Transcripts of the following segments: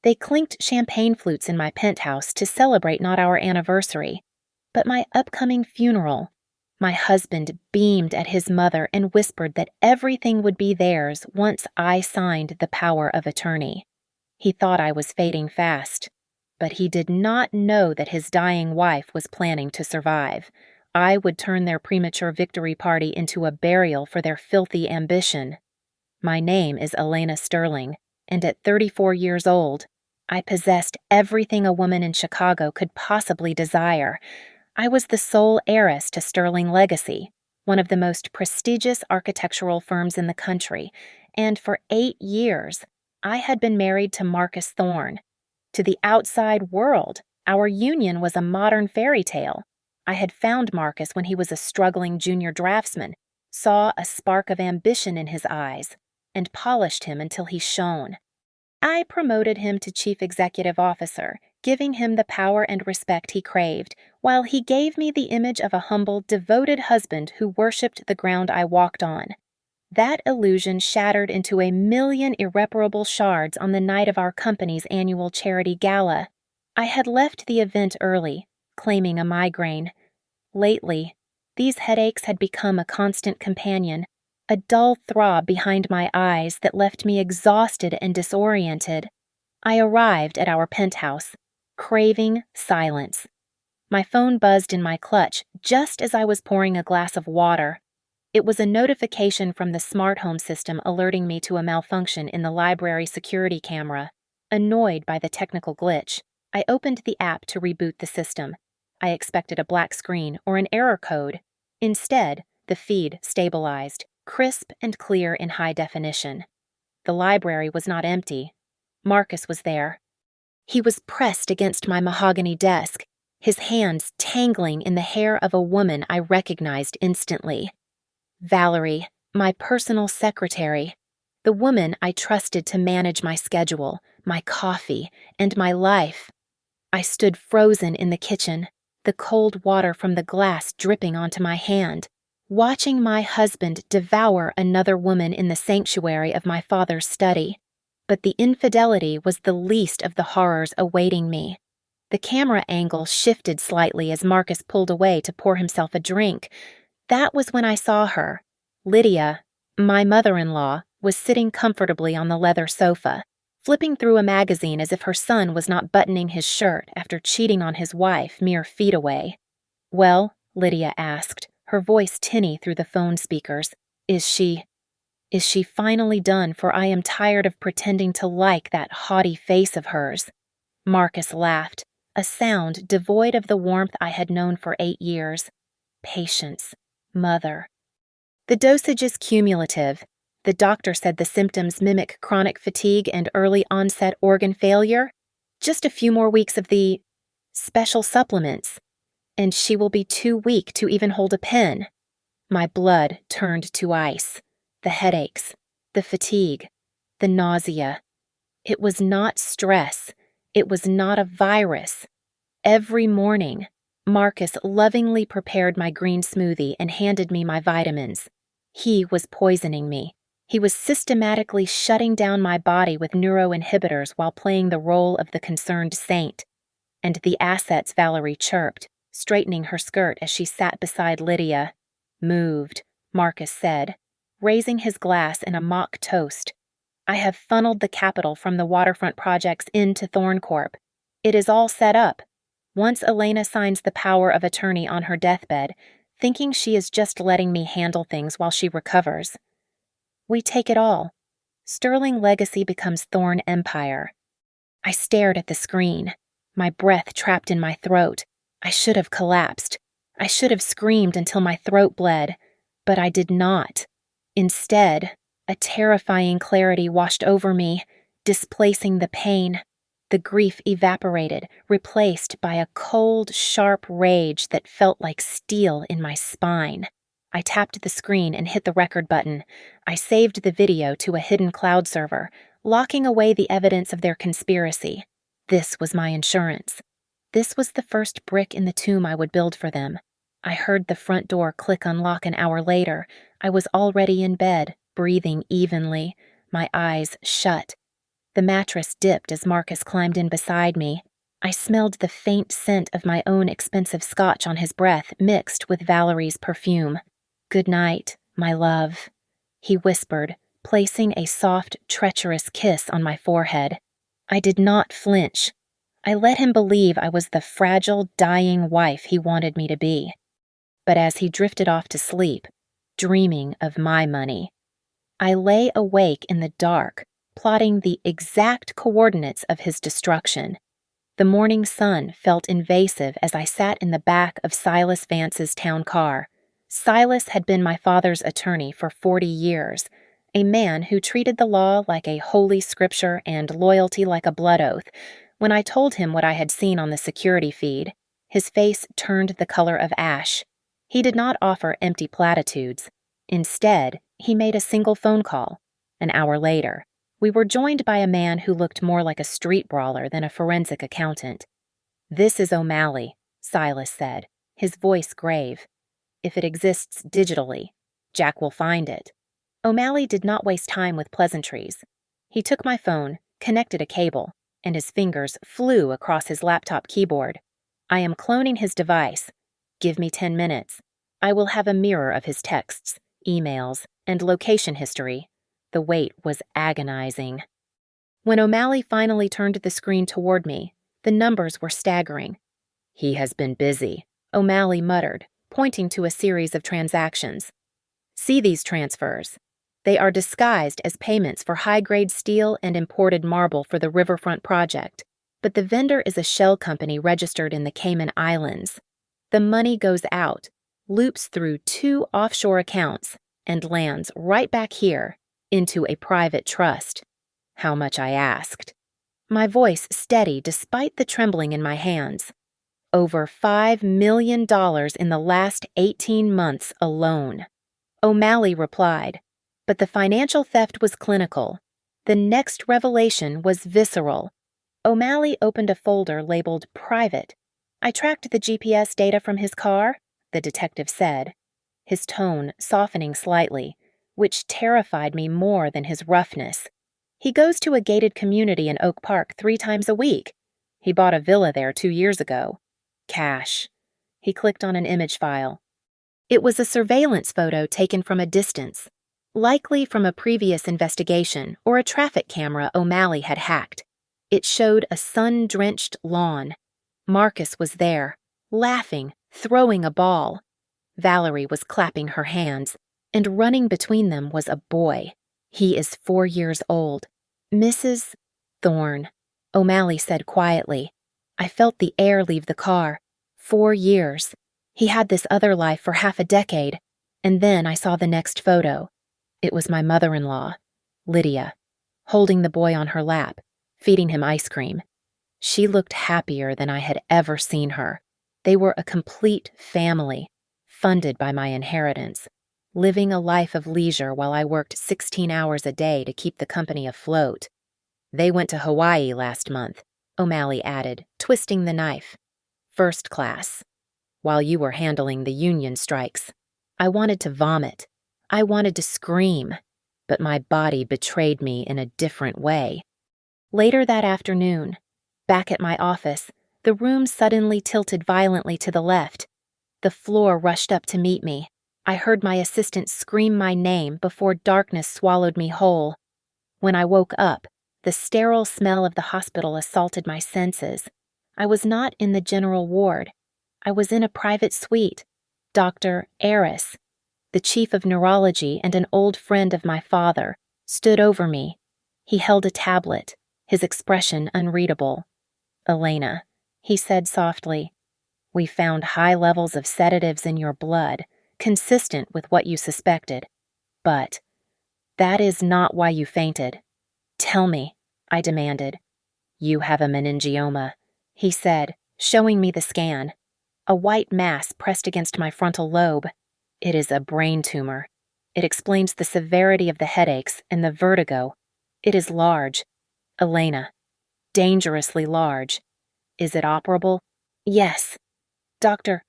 They clinked champagne flutes in my penthouse to celebrate not our anniversary, but my upcoming funeral. My husband beamed at his mother and whispered that everything would be theirs once I signed the power of attorney. He thought I was fading fast, but he did not know that his dying wife was planning to survive. I would turn their premature victory party into a burial for their filthy ambition. My name is Elena Sterling, and at 34 years old, I possessed everything a woman in Chicago could possibly desire. I was the sole heiress to Sterling Legacy, one of the most prestigious architectural firms in the country, and for 8 years, I had been married to Marcus Thorne. To the outside world, our union was a modern fairy tale. I had found Marcus when he was a struggling junior draftsman, saw a spark of ambition in his eyes, and polished him until he shone. I promoted him to chief executive officer, giving him the power and respect he craved, while he gave me the image of a humble, devoted husband who worshipped the ground I walked on. That illusion shattered into a million irreparable shards on the night of our company's annual charity gala. I had left the event early, claiming a migraine. Lately, these headaches had become a constant companion, a dull throb behind my eyes that left me exhausted and disoriented. I arrived at our penthouse, craving silence. My phone buzzed in my clutch just as I was pouring a glass of water. It was a notification from the smart home system alerting me to a malfunction in the library security camera. Annoyed by the technical glitch, I opened the app to reboot the system. I expected a black screen or an error code. Instead, the feed stabilized, crisp and clear in high definition. The library was not empty. Marcus was there. He was pressed against my mahogany desk, his hands tangling in the hair of a woman I recognized instantly. Valerie, my personal secretary, the woman I trusted to manage my schedule, my coffee, and my life. I stood frozen in the kitchen, the cold water from the glass dripping onto my hand, watching my husband devour another woman in the sanctuary of my father's study. But the infidelity was the least of the horrors awaiting me. The camera angle shifted slightly as Marcus pulled away to pour himself a drink. That was when I saw her. Lydia, my mother-in-law, was sitting comfortably on the leather sofa, flipping through a magazine as if her son was not buttoning his shirt after cheating on his wife mere feet away. "Well," Lydia asked, her voice tinny through the phone speakers, Is she finally done, for I am tired of pretending to like that haughty face of hers." Marcus laughed, a sound devoid of the warmth I had known for 8 years. Patience. Mother. "The dosage is cumulative. The doctor said the symptoms mimic chronic fatigue and early onset organ failure. Just a few more weeks of the special supplements, and she will be too weak to even hold a pen." My blood turned to ice. The headaches, the fatigue, the nausea. It was not stress. It was not a virus. Every morning, Marcus lovingly prepared my green smoothie and handed me my vitamins. He was poisoning me. He was systematically shutting down my body with neuroinhibitors while playing the role of the concerned saint. And the assets, Valerie chirped, straightening her skirt as she sat beside Lydia. "Moved," Marcus said, raising his glass in a mock toast. "I have funneled the capital from the waterfront projects into Thorncorp. It is all set up. Once Elena signs the power of attorney on her deathbed, thinking she is just letting me handle things while she recovers, we take it all. Sterling Legacy becomes Thorne Empire." I stared at the screen, my breath trapped in my throat. I should have collapsed. I should have screamed until my throat bled, but I did not. Instead, a terrifying clarity washed over me, displacing the pain. The grief evaporated, replaced by a cold, sharp rage that felt like steel in my spine. I tapped the screen and hit the record button. I saved the video to a hidden cloud server, locking away the evidence of their conspiracy. This was my insurance. This was the first brick in the tomb I would build for them. I heard the front door click unlock an hour later. I was already in bed, breathing evenly, my eyes shut. The mattress dipped as Marcus climbed in beside me. I smelled the faint scent of my own expensive scotch on his breath mixed with Valerie's perfume. "Good night, my love," he whispered, placing a soft, treacherous kiss on my forehead. I did not flinch. I let him believe I was the fragile, dying wife he wanted me to be. But as he drifted off to sleep, dreaming of my money, I lay awake in the dark, plotting the exact coordinates of his destruction. The morning sun felt invasive as I sat in the back of Silas Vance's town car. Silas had been my father's attorney for 40 years, a man who treated the law like a holy scripture and loyalty like a blood oath. When I told him what I had seen on the security feed, his face turned the color of ash. He did not offer empty platitudes. Instead, he made a single phone call. An hour later, we were joined by a man who looked more like a street brawler than a forensic accountant. "This is O'Malley," Silas said, his voice grave. "If it exists digitally, Jack will find it." O'Malley did not waste time with pleasantries. He took my phone, connected a cable, and his fingers flew across his laptop keyboard. "I am cloning his device. Give me 10 minutes. I will have a mirror of his texts, emails, and location history." The wait was agonizing. When O'Malley finally turned the screen toward me, the numbers were staggering. "He has been busy," O'Malley muttered, pointing to a series of transactions. "See these transfers. They are disguised as payments for high-grade steel and imported marble for the Riverfront project, but the vendor is a shell company registered in the Cayman Islands. The money goes out, loops through 2 offshore accounts, and lands right back here into a private trust." How much I asked. My voice steady despite the trembling in my hands. "Over $5 million in the last 18 months alone." O'Malley replied, but the financial theft was clinical. The next revelation was visceral. O'Malley opened a folder labeled Private. "I tracked the GPS data from his car," the detective said, his tone softening slightly, which terrified me more than his roughness. "He goes to a gated community in Oak Park 3 times a week. He bought a villa there 2 years ago. Cash." He clicked on an image file. It was a surveillance photo taken from a distance, likely from a previous investigation or a traffic camera O'Malley had hacked. It showed a sun-drenched lawn. Marcus was there, laughing, throwing a ball. Valerie was clapping her hands, and running between them was a boy. "He is 4 years old. Mrs. Thorne," O'Malley said quietly. I felt the air leave the car. 4 years. He had this other life for half a decade, and then I saw the next photo. It was my mother-in-law, Lydia, holding the boy on her lap, feeding him ice cream. She looked happier than I had ever seen her. They were a complete family, funded by my inheritance, living a life of leisure while I worked 16 hours a day to keep the company afloat. "They went to Hawaii last month," O'Malley added, twisting the knife. "First class. While you were handling the union strikes. I wanted to vomit. I wanted to scream, but my body betrayed me in a different way." Later that afternoon, back at my office, the room suddenly tilted violently to the left. The floor rushed up to meet me. I heard my assistant scream my name before darkness swallowed me whole. When I woke up, the sterile smell of the hospital assaulted my senses. I was not in the general ward. I was in a private suite. Dr. Aris, the chief of neurology and an old friend of my father, stood over me. He held a tablet, his expression unreadable. "Elena," he said softly, "we found high levels of sedatives in your blood, consistent with what you suspected. But that is not why you fainted. Tell me," I demanded. "You have a meningioma," he said, showing me the scan. A white mass pressed against my frontal lobe. "It is a brain tumor. It explains the severity of the headaches and the vertigo. It is large. Elena, dangerously large. Is it operable?" "Yes." Dr.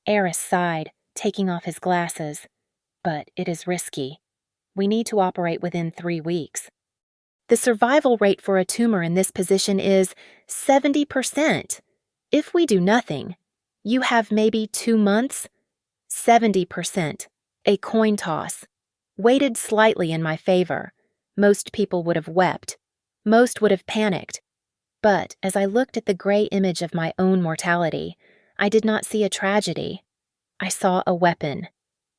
Aris sighed, taking off his glasses. "But it is risky. We need to operate within 3 weeks." The survival rate for a tumor in this position is 70%. If we do nothing, you have maybe 2 months. 70%. A coin toss. Weighted slightly in my favor. Most people would have wept. Most would have panicked. But as I looked at the gray image of my own mortality, I did not see a tragedy. I saw a weapon.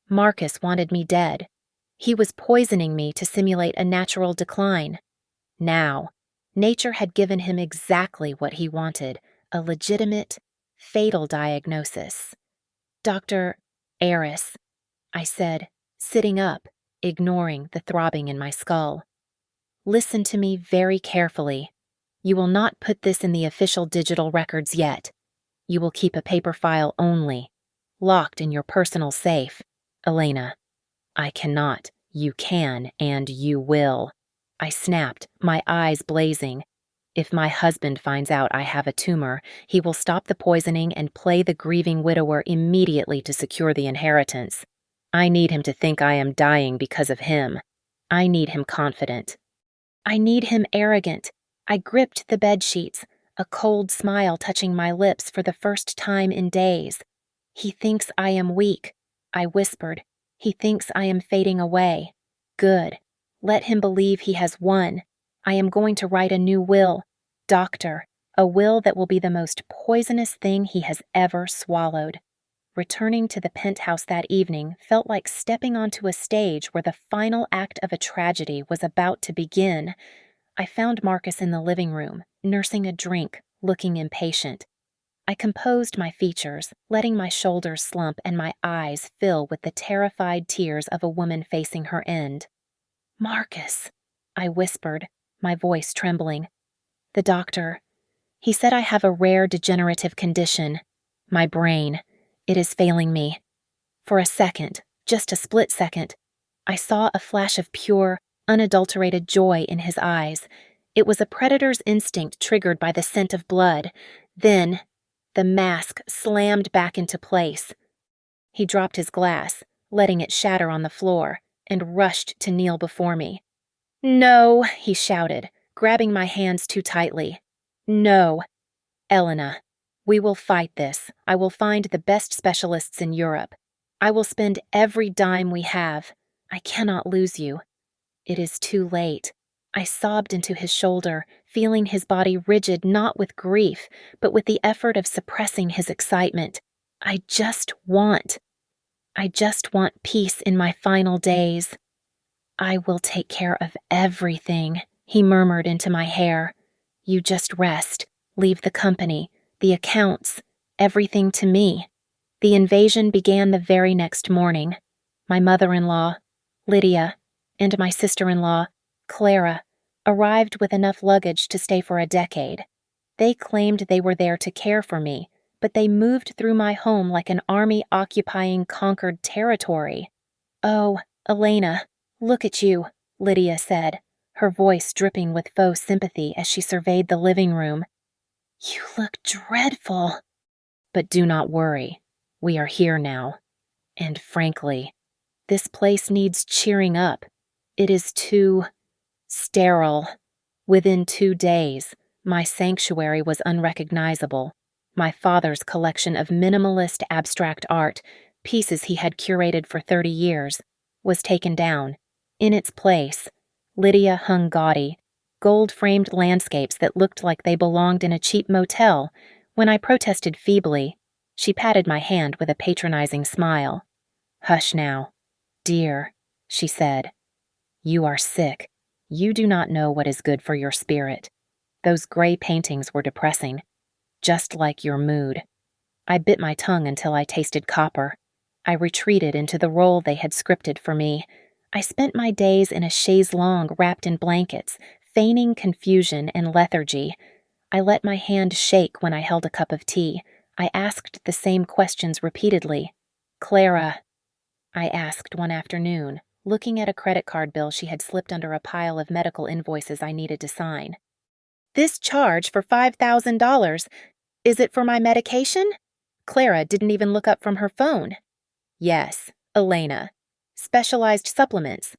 Marcus wanted me dead. He was poisoning me to simulate a natural decline. Now, nature had given him exactly what he wanted, a legitimate, fatal diagnosis. Dr. Eris, I said, sitting up, ignoring the throbbing in my skull. Listen to me very carefully. You will not put this in the official digital records yet. You will keep a paper file only, locked in your personal safe. Elena, I cannot. You can, and you will. I snapped, my eyes blazing. If my husband finds out I have a tumor, he will stop the poisoning and play the grieving widower immediately to secure the inheritance. I need him to think I am dying because of him. I need him confident. I need him arrogant. I gripped the bedsheets, a cold smile touching my lips for the first time in days. He thinks I am weak, I whispered. He thinks I am fading away. Good. Let him believe he has won. I am going to write a new will. Doctor, a will that will be the most poisonous thing he has ever swallowed. Returning to the penthouse that evening felt like stepping onto a stage where the final act of a tragedy was about to begin. I found Marcus in the living room, nursing a drink, looking impatient. I composed my features, letting my shoulders slump and my eyes fill with the terrified tears of a woman facing her end. Marcus, I whispered, my voice trembling. The doctor. He said I have a rare degenerative condition. My brain. It is failing me. For a second, just a split second, I saw a flash of pure, unadulterated joy in his eyes. It was a predator's instinct triggered by the scent of blood. Then, the mask slammed back into place. He dropped his glass, letting it shatter on the floor, and rushed to kneel before me. No, he shouted, grabbing my hands too tightly. No. Elena, we will fight this. I will find the best specialists in Europe. I will spend every dime we have. I cannot lose you. It is too late. I sobbed into his shoulder, feeling his body rigid not with grief, but with the effort of suppressing his excitement. I just want peace in my final days. I will take care of everything, he murmured into my hair. You just rest, leave the company, the accounts, everything to me. The invasion began the very next morning. My mother-in-law, Lydia, and my sister-in-law, Clara, arrived with enough luggage to stay for a decade. They claimed they were there to care for me, but they moved through my home like an army occupying conquered territory. Oh, Elena, look at you, Lydia said, her voice dripping with faux sympathy as she surveyed the living room. You look dreadful. But do not worry. We are here now. And frankly, this place needs cheering up. It is too sterile. Within 2 days, my sanctuary was unrecognizable. My father's collection of minimalist abstract art, pieces he had curated for 30 years, was taken down. In its place, Lydia hung gaudy, gold-framed landscapes that looked like they belonged in a cheap motel. When I protested feebly, she patted my hand with a patronizing smile. Hush now. Dear, she said. You are sick. You do not know what is good for your spirit. Those gray paintings were depressing, just like your mood. I bit my tongue until I tasted copper. I retreated into the role they had scripted for me. I spent my days in a chaise longue wrapped in blankets, feigning confusion and lethargy. I let my hand shake when I held a cup of tea. I asked the same questions repeatedly. Clara, I asked one afternoon, looking at a credit card bill she had slipped under a pile of medical invoices I needed to sign. This charge for $5,000, is it for my medication? Clara didn't even look up from her phone. Yes, Elena. Specialized supplements.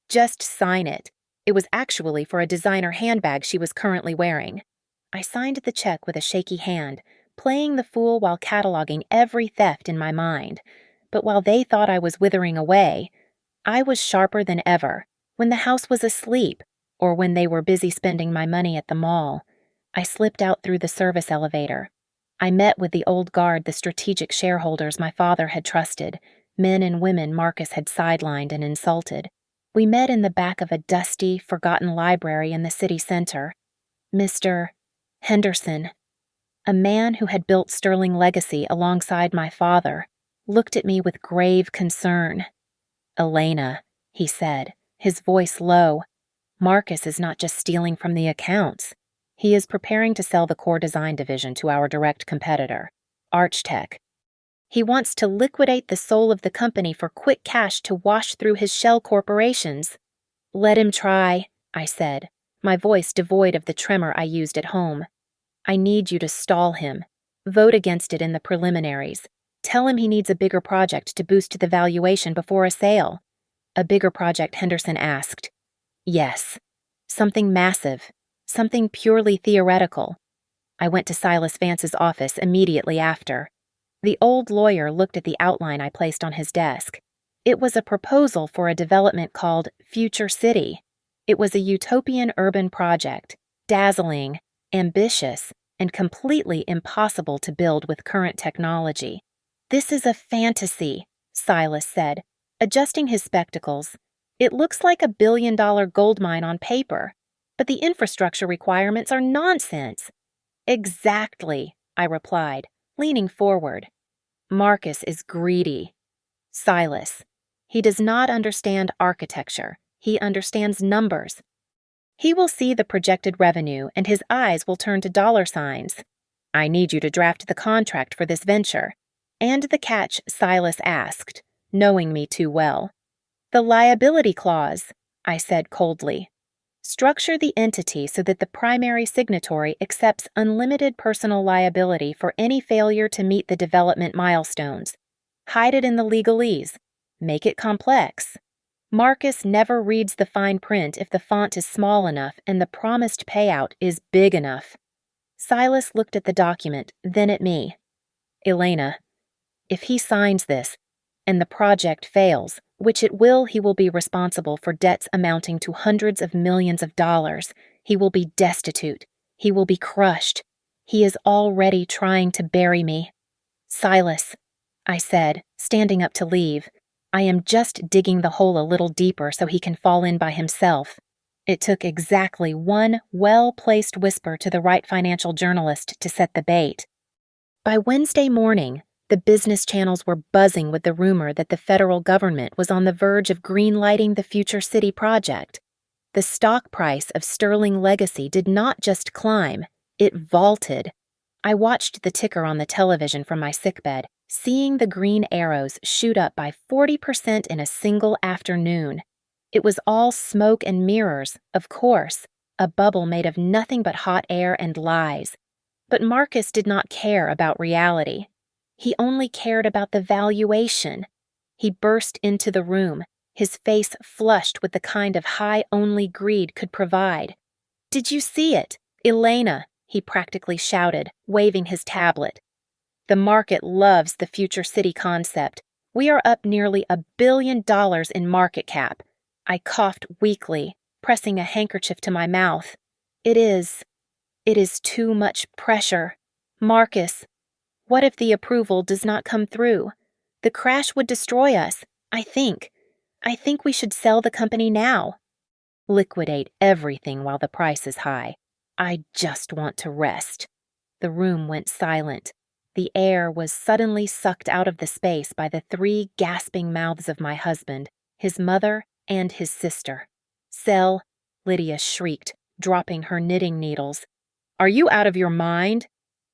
Just sign it. It was actually for a designer handbag she was currently wearing. I signed the check with a shaky hand, playing the fool while cataloging every theft in my mind. But while they thought I was withering away, I was sharper than ever when the house was asleep or when they were busy spending my money at the mall. I slipped out through the service elevator. I met with the old guard, the strategic shareholders my father had trusted, men and women Marcus had sidelined and insulted. We met in the back of a dusty, forgotten library in the city center. Mr. Henderson, a man who had built Sterling Legacy alongside my father, looked at me with grave concern. "Elena," he said, his voice low, "Marcus is not just stealing from the accounts. He is preparing to sell the core design division to our direct competitor, Archtech. He wants to liquidate the soul of the company for quick cash to wash through his shell corporations." "Let him try," I said, my voice devoid of the tremor I used at home. "I need you to stall him. Vote against it in the preliminaries. Tell him he needs a bigger project to boost the valuation before a sale." "A bigger project?" Henderson asked. "Yes. Something massive. Something purely theoretical." I went to Silas Vance's office immediately after. The old lawyer looked at the outline I placed on his desk. It was a proposal for a development called Future City. It was a utopian urban project, dazzling, ambitious, and completely impossible to build with current technology. "This is a fantasy," Silas said, adjusting his spectacles. "It looks like a billion-dollar gold mine on paper, but the infrastructure requirements are nonsense." "Exactly," I replied, leaning forward. "Marcus is greedy." "Silas, he does not understand architecture. He understands numbers. He will see the projected revenue and his eyes will turn to dollar signs. I need you to draft the contract for this venture." And the catch, Silas asked, knowing me too well. "The liability clause," I said coldly. "Structure the entity so that the primary signatory accepts unlimited personal liability for any failure to meet the development milestones. Hide it in the legalese. Make it complex. Marcus never reads the fine print if the font is small enough and the promised payout is big enough." Silas looked at the document, then at me. "Elena, if he signs this, and the project fails, which it will, he will be responsible for debts amounting to hundreds of millions of dollars. He will be destitute. He will be crushed. He is already trying to bury me." "Silas," I said, standing up to leave, "I am just digging the hole a little deeper so he can fall in by himself." It took exactly one well-placed whisper to the right financial journalist to set the bait. By Wednesday morning, the business channels were buzzing with the rumor that the federal government was on the verge of greenlighting the Future City project. The stock price of Sterling Legacy did not just climb, it vaulted. I watched the ticker on the television from my sickbed, seeing the green arrows shoot up by 40% in a single afternoon. It was all smoke and mirrors, of course, a bubble made of nothing but hot air and lies. But Marcus did not care about reality. He only cared about the valuation. He burst into the room, his face flushed with the kind of high only greed could provide. "Did you see it? Elena," he practically shouted, waving his tablet. "The market loves the Future City concept. We are up nearly $1 billion in market cap." I coughed weakly, pressing a handkerchief to my mouth. It is too much pressure. Marcus, what if the approval does not come through? The crash would destroy us, I think. I think we should sell the company now. Liquidate everything while the price is high. I just want to rest." The room went silent. The air was suddenly sucked out of the space by the 3 gasping mouths of my husband, his mother, and his sister. "Sell," Lydia shrieked, dropping her knitting needles. "Are you out of your mind?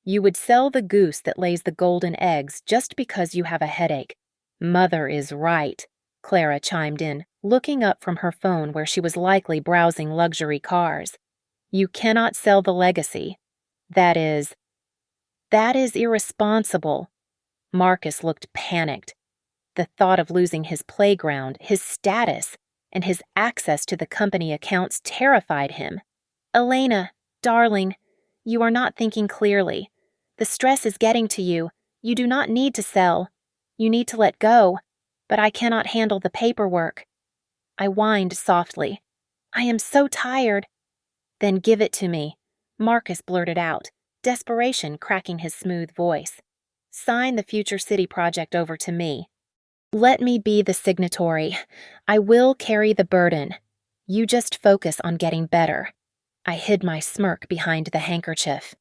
You would sell the goose that lays the golden eggs just because you have a headache." "Mother is right," Clara chimed in, looking up from her phone where she was likely browsing luxury cars. "You cannot sell the legacy. That is irresponsible." Marcus looked panicked. The thought of losing his playground, his status, and his access to the company accounts terrified him. "Elena, darling, you are not thinking clearly. The stress is getting to you. You do not need to sell. You need to let go. But I cannot handle the paperwork." I whined softly. "I am so tired." "Then give it to me," Marcus blurted out, desperation cracking his smooth voice. "Sign the Future City project over to me. Let me be the signatory. I will carry the burden. You just focus on getting better." I hid my smirk behind the handkerchief.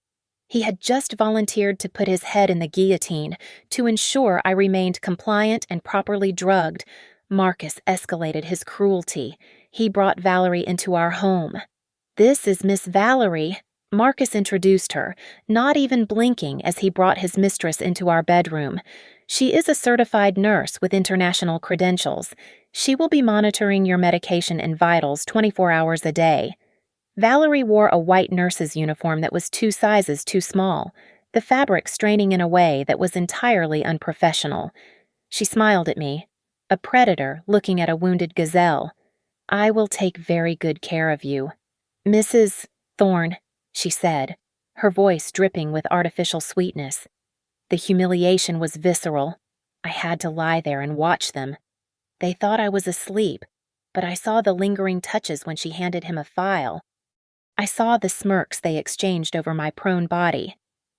He had just volunteered to put his head in the guillotine to ensure I remained compliant and properly drugged. Marcus escalated his cruelty. He brought Valerie into our home. "This is Miss Valerie," Marcus introduced her, not even blinking as he brought his mistress into our bedroom. "She is a certified nurse with international credentials. She will be monitoring your medication and vitals 24 hours a day." Valerie wore a white nurse's uniform that was 2 sizes too small, the fabric straining in a way that was entirely unprofessional. She smiled at me, a predator looking at a wounded gazelle. "I will take very good care of you. Mrs. Thorne," she said, her voice dripping with artificial sweetness. The humiliation was visceral. I had to lie there and watch them. They thought I was asleep, but I saw the lingering touches when she handed him a file. I saw the smirks they exchanged over my prone body.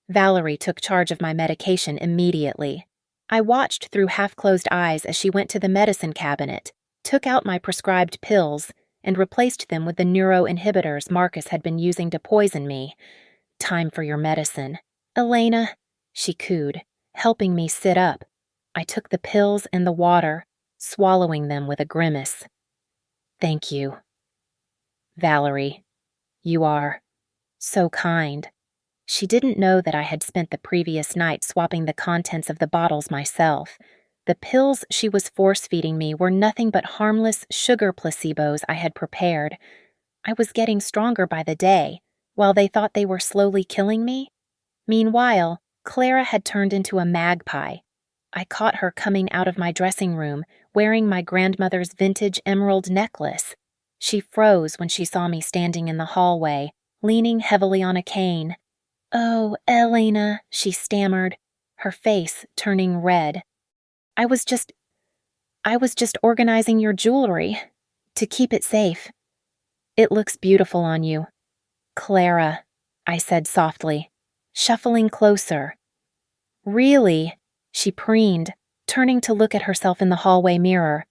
Valerie took charge of my medication immediately. I watched through half-closed eyes as she went to the medicine cabinet, took out my prescribed pills, and replaced them with the neuroinhibitors Marcus had been using to poison me. "Time for your medicine." "Elena," she cooed, helping me sit up. I took the pills and the water, swallowing them with a grimace. "Thank you." "Valerie, you are so kind." She didn't know that I had spent the previous night swapping the contents of the bottles myself. The pills she was force-feeding me were nothing but harmless sugar placebos I had prepared. I was getting stronger by the day, while they thought they were slowly killing me. Meanwhile, Clara had turned into a magpie. I caught her coming out of my dressing room, wearing my grandmother's vintage emerald necklace. She froze when she saw me standing in the hallway, leaning heavily on a cane. "Oh, Elena," she stammered, her face turning red. I was just organizing your jewelry to keep it safe. It looks beautiful on you." "Clara," I said softly, shuffling closer. "Really?" she preened, turning to look at herself in the hallway mirror.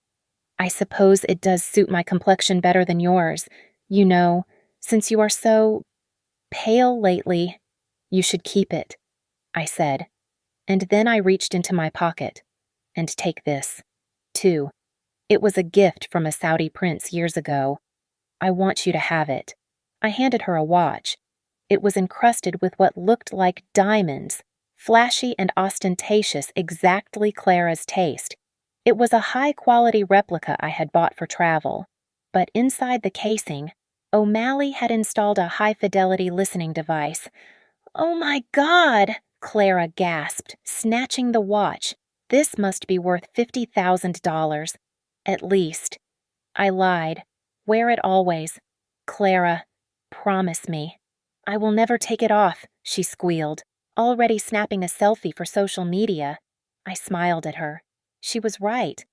"I suppose it does suit my complexion better than yours. You know, since you are so pale lately. You should keep it," I said. And then I reached into my pocket. "And take this, too. It was a gift from a Saudi prince years ago. I want you to have it." I handed her a watch. It was encrusted with what looked like diamonds, flashy and ostentatious, exactly Clara's taste. It was a high-quality replica I had bought for travel. But inside the casing, O'Malley had installed a high-fidelity listening device. "Oh my God!" Clara gasped, snatching the watch. "This must be worth $50,000. At least." I lied. "Wear it always. Clara, promise me." "I will never take it off," she squealed, already snapping a selfie for social media. I smiled at her. She was right.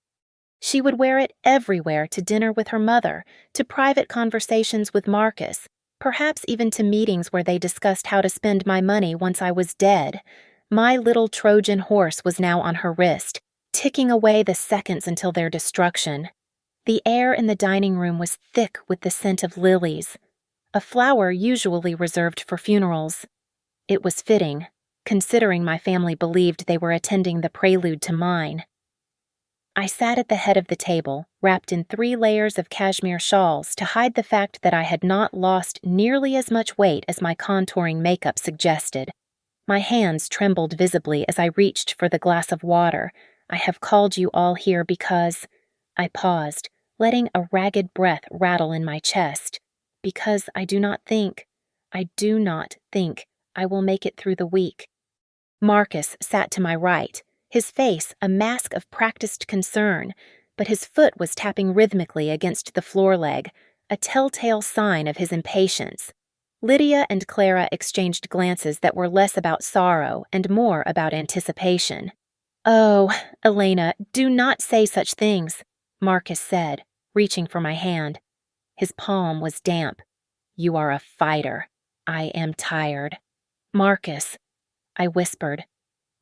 She would wear it everywhere, to dinner with her mother, to private conversations with Marcus, perhaps even to meetings where they discussed how to spend my money once I was dead. My little Trojan horse was now on her wrist, ticking away the seconds until their destruction. The air in the dining room was thick with the scent of lilies, a flower usually reserved for funerals. It was fitting, considering my family believed they were attending the prelude to mine. I sat at the head of the table, wrapped in 3 layers of cashmere shawls to hide the fact that I had not lost nearly as much weight as my contouring makeup suggested. My hands trembled visibly as I reached for the glass of water. "I have called you all here because—" I paused, letting a ragged breath rattle in my chest. "Because I do not think I will make it through the week." Marcus sat to my right, his face a mask of practiced concern, but his foot was tapping rhythmically against the floor leg, a telltale sign of his impatience. Lydia and Clara exchanged glances that were less about sorrow and more about anticipation. "Oh, Elena, do not say such things," Marcus said, reaching for my hand. His palm was damp. "You are a fighter. I am tired." "Marcus," I whispered,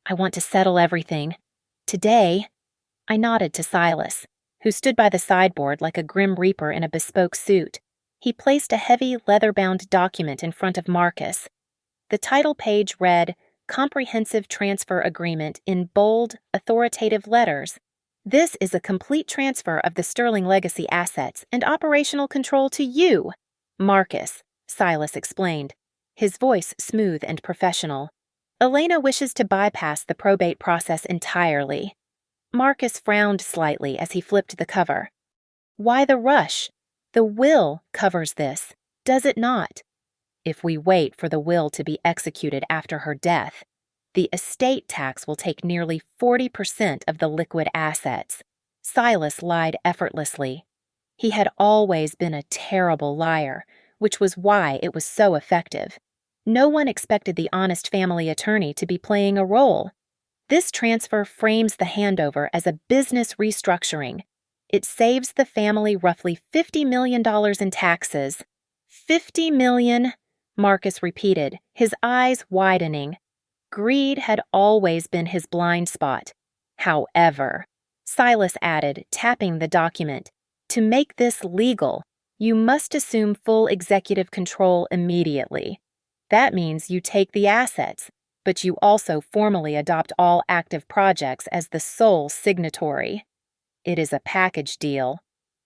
"I want to settle everything. Today." I nodded to Silas, who stood by the sideboard like a grim reaper in a bespoke suit. He placed a heavy, leather-bound document in front of Marcus. The title page read, "Comprehensive Transfer Agreement," in bold, authoritative letters. "This is a complete transfer of the Sterling Legacy assets and operational control to you, Marcus," Silas explained, his voice smooth and professional. "Elena wishes to bypass the probate process entirely." Marcus frowned slightly as he flipped the cover. "Why the rush? The will covers this, does it not? If we wait for the will to be executed after her death, the estate tax will take nearly 40% of the liquid assets." Silas lied effortlessly. He had always been a terrible liar, which was why it was so effective. No one expected the honest family attorney to be playing a role. This transfer frames the handover as a business restructuring. It saves the family roughly $50 million in taxes. $50 million, Marcus repeated, his eyes widening. Greed had always been his blind spot. "However," Silas added, tapping the document, "to make this legal, you must assume full executive control immediately. That means you take the assets, but you also formally adopt all active projects as the sole signatory." "It is a package deal."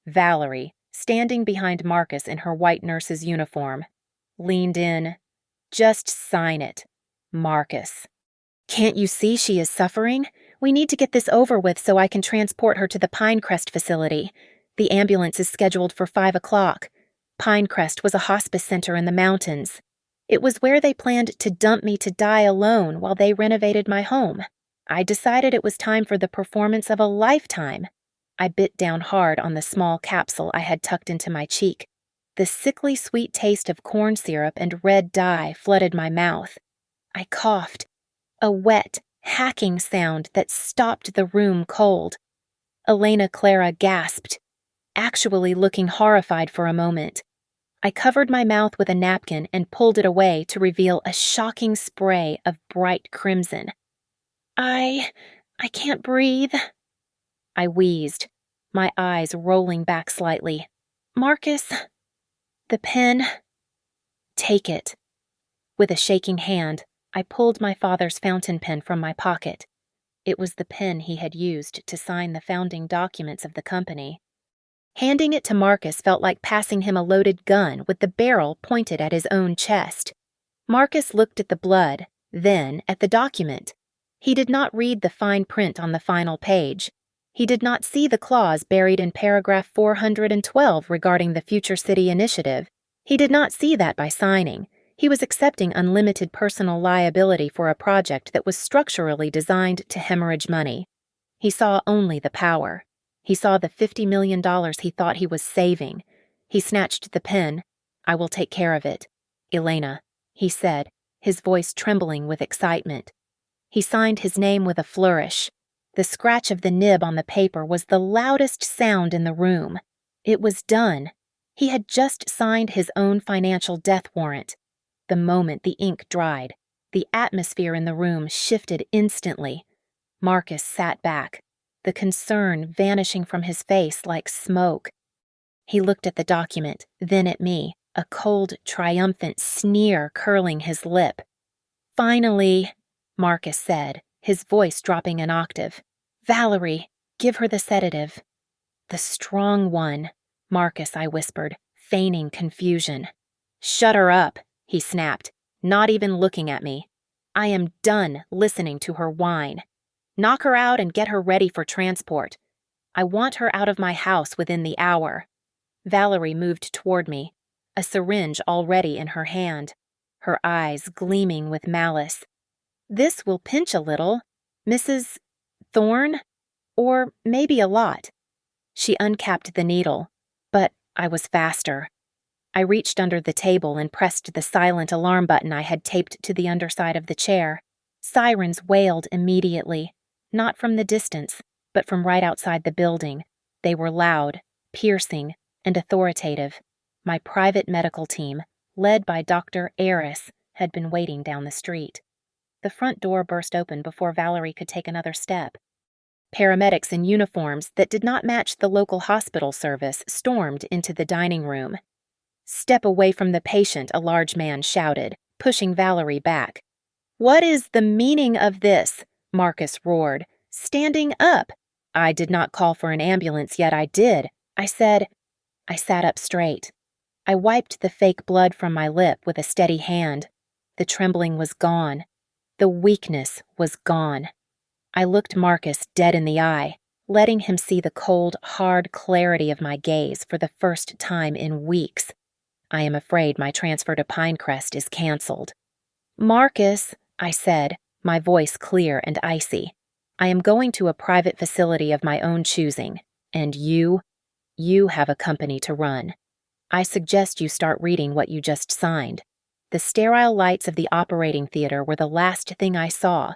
Valerie, standing behind Marcus in her white nurse's uniform, leaned in. "Just sign it, Marcus." "Can't you see she is suffering? We need to get this over with so I can transport her to the Pinecrest facility. The ambulance is scheduled for 5 o'clock. Pinecrest was a hospice center in the mountains. It was where they planned to dump me to die alone while they renovated my home. I decided it was time for the performance of a lifetime." I bit down hard on the small capsule I had tucked into my cheek. The sickly sweet taste of corn syrup and red dye flooded my mouth. I coughed, a wet, hacking sound that stopped the room cold. Elena Clara gasped, actually looking horrified for a moment. I covered my mouth with a napkin and pulled it away to reveal a shocking spray of bright crimson. I can't breathe." I wheezed, my eyes rolling back slightly. "Marcus, the pen." "Take it." With a shaking hand, I pulled my father's fountain pen from my pocket. It was the pen he had used to sign the founding documents of the company. Handing it to Marcus felt like passing him a loaded gun with the barrel pointed at his own chest. Marcus looked at the blood, then at the document. He did not read the fine print on the final page. He did not see the clause buried in paragraph 412 regarding the Future City Initiative. He did not see that by signing. He was accepting unlimited personal liability for a project that was structurally designed to hemorrhage money. He saw only the power. He saw the $50 million he thought he was saving. He snatched the pen. "I will take care of it, Elena," he said, his voice trembling with excitement. He signed his name with a flourish. The scratch of the nib on the paper was the loudest sound in the room. It was done. He had just signed his own financial death warrant. The moment the ink dried, the atmosphere in the room shifted instantly. Marcus sat back, the concern vanishing from his face like smoke. He looked at the document, then at me, a cold, triumphant sneer curling his lip. "Finally," Marcus said, his voice dropping an octave. "Valerie, give her the sedative." "The strong one," Marcus, I whispered, feigning confusion. "Shut her up," he snapped, not even looking at me. "I am done listening to her whine. Knock her out and get her ready for transport. I want her out of my house within the hour." Valerie moved toward me, a syringe already in her hand, her eyes gleaming with malice. "This will pinch a little, Mrs. Thorne, or maybe a lot." She uncapped the needle, but I was faster. I reached under the table and pressed the silent alarm button I had taped to the underside of the chair. Sirens wailed immediately, not from the distance, but from right outside the building. They were loud, piercing, and authoritative. My private medical team, led by Dr. Eris, had been waiting down the street. The front door burst open before Valerie could take another step. Paramedics in uniforms that did not match the local hospital service stormed into the dining room. "Step away from the patient," a large man shouted, pushing Valerie back. "What is the meaning of this?" Marcus roared. "Standing up." "I did not call for an ambulance, yet I did," I said. I sat up straight. I wiped the fake blood from my lip with a steady hand. The trembling was gone. The weakness was gone. I looked Marcus dead in the eye, letting him see the cold, hard clarity of my gaze for the first time in weeks. "I am afraid my transfer to Pinecrest is canceled." "Marcus," I said, my voice clear and icy, "I am going to a private facility of my own choosing, and you have a company to run. I suggest you start reading what you just signed." The sterile lights of the operating theater were the last thing I saw.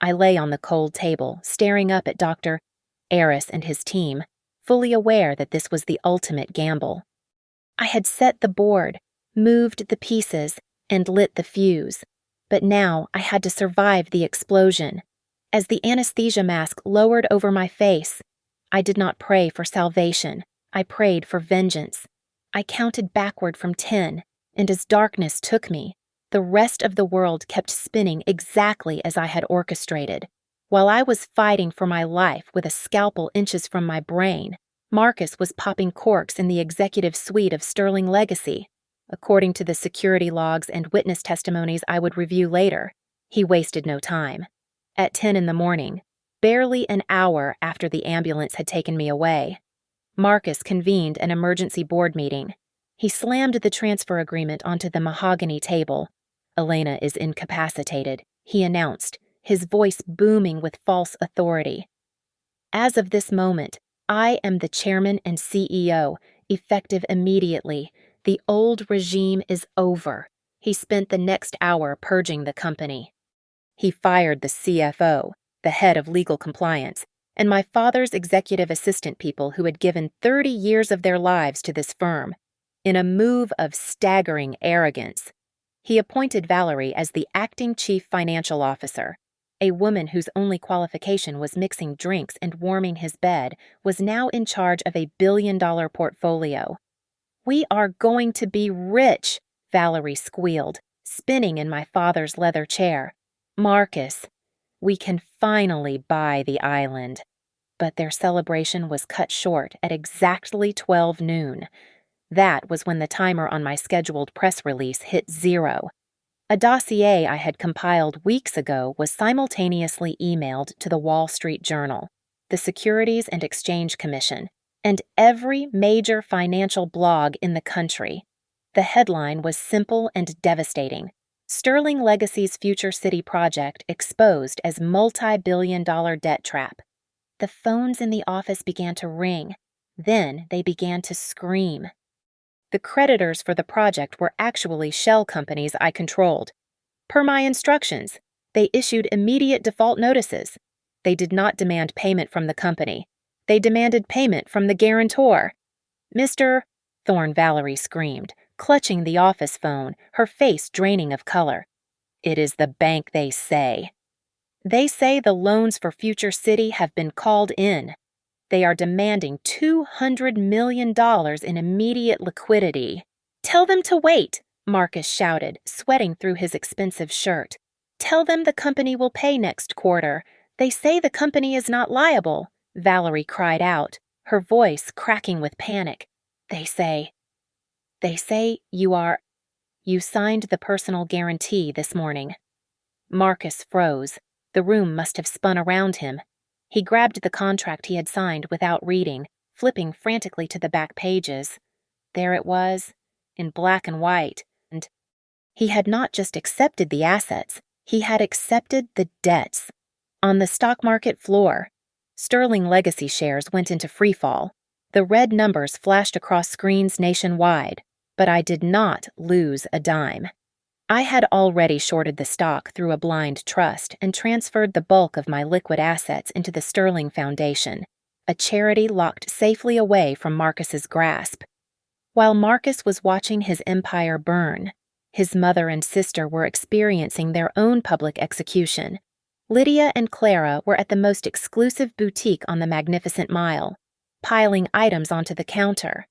I lay on the cold table, staring up at Dr. Eris and his team, fully aware that this was the ultimate gamble. I had set the board, moved the pieces, and lit the fuse, but now I had to survive the explosion. As the anesthesia mask lowered over my face, I did not pray for salvation. I prayed for vengeance. I counted backward from 10, and as darkness took me, the rest of the world kept spinning exactly as I had orchestrated. While I was fighting for my life with a scalpel inches from my brain, Marcus was popping corks in the executive suite of Sterling Legacy. According to the security logs and witness testimonies I would review later, he wasted no time. At 10 in the morning, barely an hour after the ambulance had taken me away, Marcus convened an emergency board meeting. He slammed the transfer agreement onto the mahogany table. "Elena is incapacitated," he announced, his voice booming with false authority. "As of this moment, I am the chairman and CEO, effective immediately. The old regime is over." He spent the next hour purging the company. He fired the CFO, the head of legal compliance, and my father's executive assistant people who had given 30 years of their lives to this firm. In a move of staggering arrogance, he appointed Valerie as the acting chief financial officer. A woman whose only qualification was mixing drinks and warming his bed was now in charge of a billion-dollar portfolio. "We are going to be rich," Valerie squealed, spinning in my father's leather chair. "Marcus, we can finally buy the island." But their celebration was cut short at exactly 12 noon. That was when the timer on my scheduled press release hit 0. A dossier I had compiled weeks ago was simultaneously emailed to the Wall Street Journal, the Securities and Exchange Commission, and every major financial blog in the country. The headline was simple and devastating: "Sterling Legacy's Future City project exposed as multi-billion-dollar debt trap." The phones in the office began to ring. Then they began to scream. The creditors for the project were actually shell companies I controlled. Per my instructions, they issued immediate default notices. They did not demand payment from the company. They demanded payment from the guarantor. "Mr. Thorne," Valerie screamed, clutching the office phone, her face draining of color. "It is the bank, they say. They say the loans for Future City have been called in. They are demanding $200 million in immediate liquidity." "Tell them to wait," Marcus shouted, sweating through his expensive shirt. "Tell them the company will pay next quarter. They say the company is not liable," Valerie cried out, her voice cracking with panic. They say you signed the personal guarantee this morning." Marcus froze. The room must have spun around him. He grabbed the contract he had signed without reading, flipping frantically to the back pages. There it was, in black and white, and he had not just accepted the assets, he had accepted the debts. On the stock market floor, Sterling Legacy shares went into freefall. The red numbers flashed across screens nationwide, but I did not lose a dime. I had already shorted the stock through a blind trust and transferred the bulk of my liquid assets into the Sterling Foundation, a charity locked safely away from Marcus's grasp. While Marcus was watching his empire burn, his mother and sister were experiencing their own public execution. Lydia and Clara were at the most exclusive boutique on the Magnificent Mile, piling items onto the counter.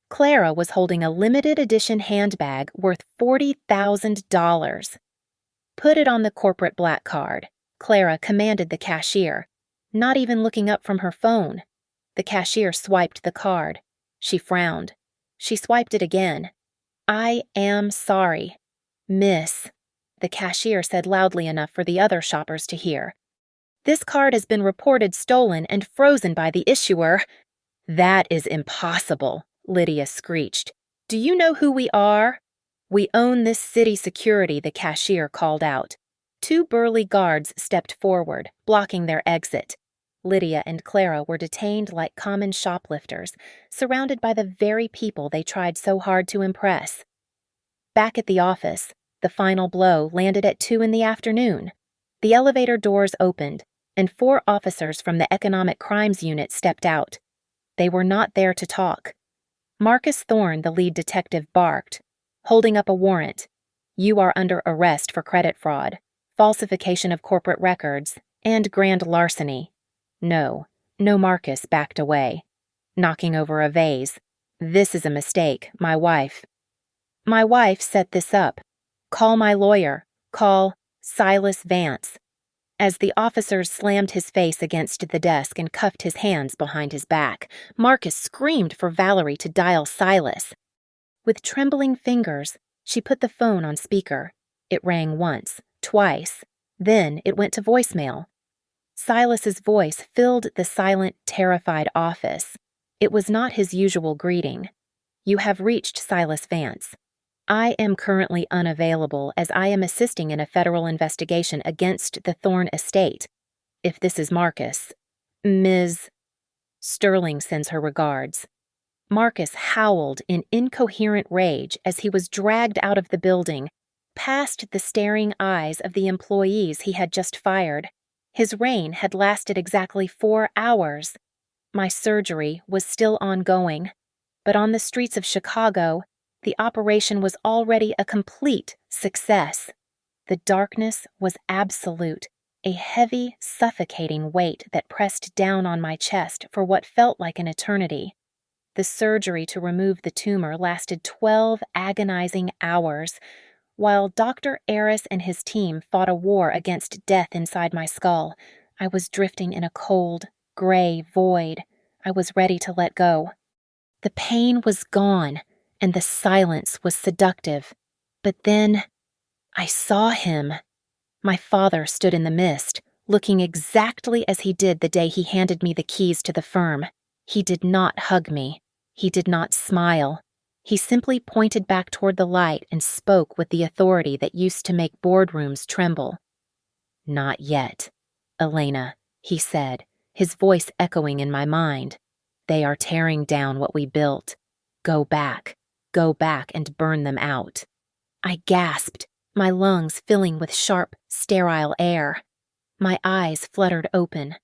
Clara was holding a limited edition handbag worth $40,000. "Put it on the corporate black card," Clara commanded the cashier, not even looking up from her phone. The cashier swiped the card. She frowned. She swiped it again. "I am sorry, Miss," the cashier said loudly enough for the other shoppers to hear. "This card has been reported stolen and frozen by the issuer." "That is impossible," Lydia screeched. "Do you know who we are?" "We own this city security," the cashier called out. Two burly guards stepped forward, blocking their exit. Lydia and Clara were detained like common shoplifters, surrounded by the very people they tried so hard to impress. Back at the office, the final blow landed at 2 in the afternoon. The elevator doors opened, and 4 officers from the Economic Crimes Unit stepped out. They were not there to talk. Marcus Thorne, the lead detective, barked, holding up a warrant. "You are under arrest for credit fraud, falsification of corporate records, and grand larceny." No Marcus backed away, knocking over a vase. "This is a mistake, my wife." "My wife set this up. Call my lawyer. Call Silas Vance." As the officers slammed his face against the desk and cuffed his hands behind his back, Marcus screamed for Valerie to dial Silas. With trembling fingers, she put the phone on speaker. It rang once, twice, then it went to voicemail. Silas's voice filled the silent, terrified office. It was not his usual greeting. "You have reached Silas Vance. I am currently unavailable as I am assisting in a federal investigation against the Thorne estate. If this is Marcus, Ms. Sterling sends her regards." Marcus howled in incoherent rage as he was dragged out of the building, past the staring eyes of the employees he had just fired. His reign had lasted exactly 4 hours. My surgery was still ongoing, but on the streets of Chicago, the operation was already a complete success. The darkness was absolute, a heavy, suffocating weight that pressed down on my chest for what felt like an eternity. The surgery to remove the tumor lasted 12 agonizing hours, while Dr. Aris and his team fought a war against death inside my skull. I was drifting in a cold, gray void. I was ready to let go. The pain was gone, and the silence was seductive. But then, I saw him. My father stood in the mist, looking exactly as he did the day he handed me the keys to the firm. He did not hug me. He did not smile. He simply pointed back toward the light and spoke with the authority that used to make boardrooms tremble. "Not yet, Elena," he said, his voice echoing in my mind. "They are tearing down what we built. Go back and burn them out." I gasped, my lungs filling with sharp, sterile air. My eyes fluttered open.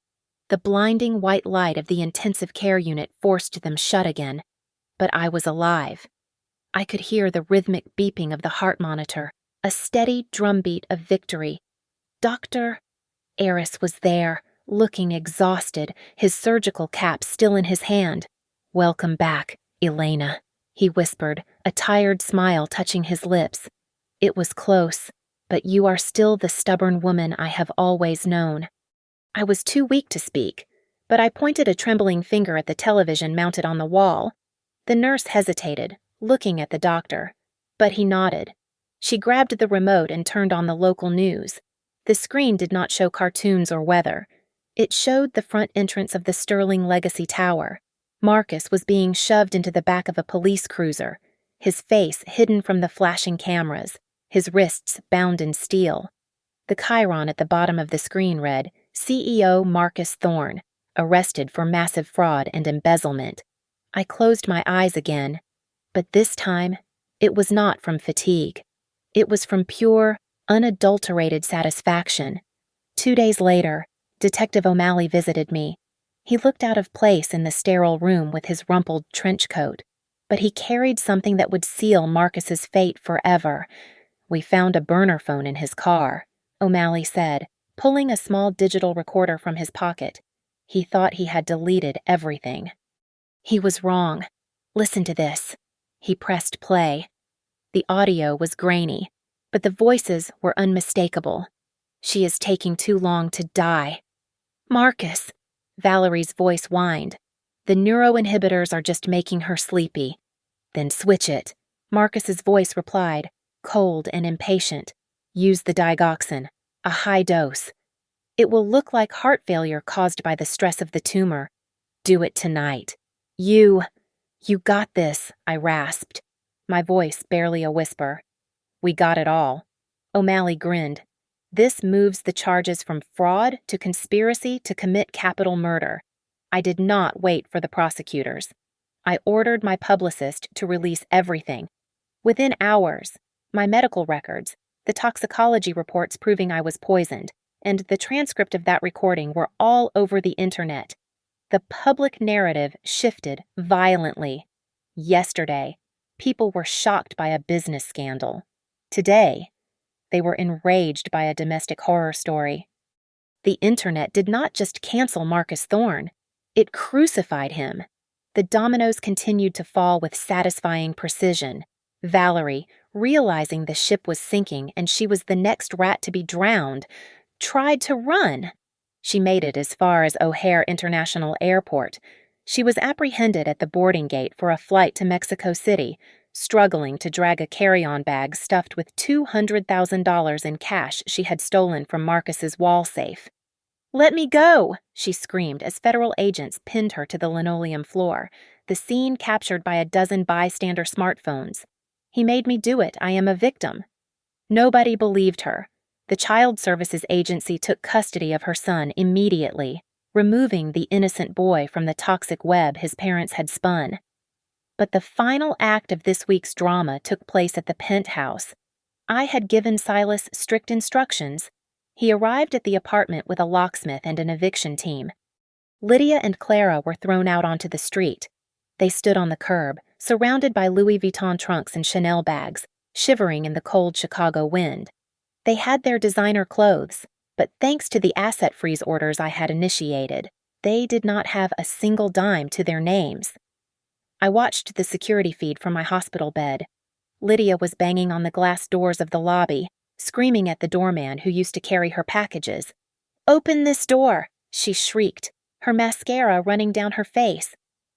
The blinding white light of the intensive care unit forced them shut again, but I was alive. I could hear the rhythmic beeping of the heart monitor, a steady drumbeat of victory. Dr. Aris was there, looking exhausted, his surgical cap still in his hand. "Welcome back, Elena," he whispered, a tired smile touching his lips. "It was close, but you are still the stubborn woman I have always known." I was too weak to speak, but I pointed a trembling finger at the television mounted on the wall. The nurse hesitated, looking at the doctor, but he nodded. She grabbed the remote and turned on the local news. The screen did not show cartoons or weather. It showed the front entrance of the Sterling Legacy Tower. Marcus was being shoved into the back of a police cruiser, his face hidden from the flashing cameras, his wrists bound in steel. The chyron at the bottom of the screen read, "CEO Marcus Thorne, arrested for massive fraud and embezzlement." I closed my eyes again, but this time it was not from fatigue. It was from pure, unadulterated satisfaction. 2 days later, Detective O'Malley visited me. He looked out of place in the sterile room with his rumpled trench coat, but he carried something that would seal Marcus's fate forever. "We found a burner phone in his car," O'Malley said, pulling a small digital recorder from his pocket. He thought he had deleted everything. He was wrong. Listen to this. He pressed play. The audio was grainy, but the voices were unmistakable. "She is taking too long to die." "Marcus," Valerie's voice whined. "The neuroinhibitors are just making her sleepy." "Then switch it," Marcus's voice replied, cold and impatient. "Use the digoxin, a high dose. It will look like heart failure caused by the stress of the tumor. Do it tonight." You got this," I rasped, my voice barely a whisper. "We got it all." O'Malley grinned. "This moves the charges from fraud to conspiracy to commit capital murder." I did not wait for the prosecutors. I ordered my publicist to release everything. Within hours, my medical records, the toxicology reports proving I was poisoned, and the transcript of that recording were all over the internet. The public narrative shifted violently. Yesterday, people were shocked by a business scandal. Today, they were enraged by a domestic horror story. The internet did not just cancel Marcus Thorne, it crucified him. The dominoes continued to fall with satisfying precision. Valerie, realizing the ship was sinking and she was the next rat to be drowned, tried to run. She made it as far as O'Hare International Airport. She was apprehended at the boarding gate for a flight to Mexico City, struggling to drag a carry-on bag stuffed with $200,000 in cash she had stolen from Marcus's wall safe. "Let me go!" she screamed as federal agents pinned her to the linoleum floor, the scene captured by a dozen bystander smartphones. "He made me do it. I am a victim." Nobody believed her. The Child Services Agency took custody of her son immediately, removing the innocent boy from the toxic web his parents had spun. But the final act of this week's drama took place at the penthouse. I had given Silas strict instructions. He arrived at the apartment with a locksmith and an eviction team. Lydia and Clara were thrown out onto the street. They stood on the curb, surrounded by Louis Vuitton trunks and Chanel bags, shivering in the cold Chicago wind. They had their designer clothes, but thanks to the asset freeze orders I had initiated, they did not have a single dime to their names. I watched the security feed from my hospital bed. Lydia was banging on the glass doors of the lobby, screaming at the doorman who used to carry her packages. "Open this door," she shrieked, her mascara running down her face.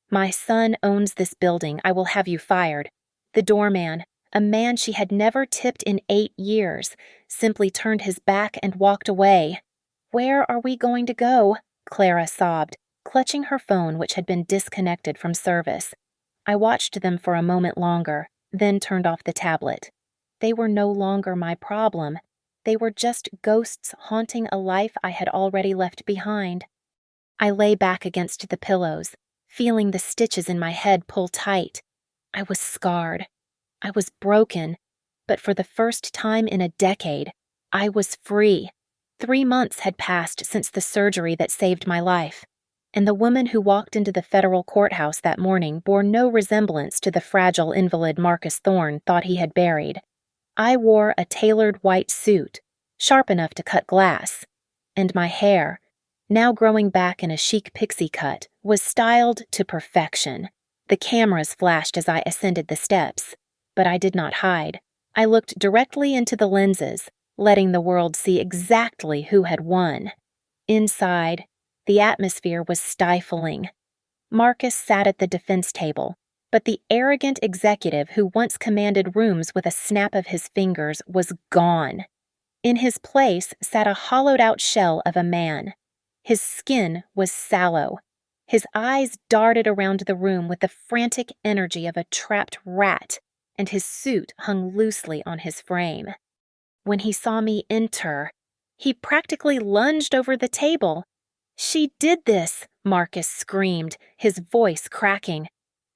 "My son owns this building. I will have you fired." The doorman, a man she had never tipped in 8 years, simply turned his back and walked away. "Where are we going to go?" Clara sobbed, clutching her phone which had been disconnected from service. I watched them for a moment longer, then turned off the tablet. They were no longer my problem. They were just ghosts haunting a life I had already left behind. I lay back against the pillows, feeling the stitches in my head pull tight. I was scarred. I was broken, but for the first time in a decade, I was free. 3 months had passed since the surgery that saved my life, and the woman who walked into the federal courthouse that morning bore no resemblance to the fragile invalid Marcus Thorne thought he had buried. I wore a tailored white suit, sharp enough to cut glass, and my hair, now growing back in a chic pixie cut, was styled to perfection. The cameras flashed as I ascended the steps, but I did not hide. I looked directly into the lenses, letting the world see exactly who had won. Inside, the atmosphere was stifling. Marcus sat at the defense table, but the arrogant executive who once commanded rooms with a snap of his fingers was gone. In his place sat a hollowed-out shell of a man. His skin was sallow. His eyes darted around the room with the frantic energy of a trapped rat, and his suit hung loosely on his frame. When he saw me enter, he practically lunged over the table. "She did this," Marcus screamed, his voice cracking.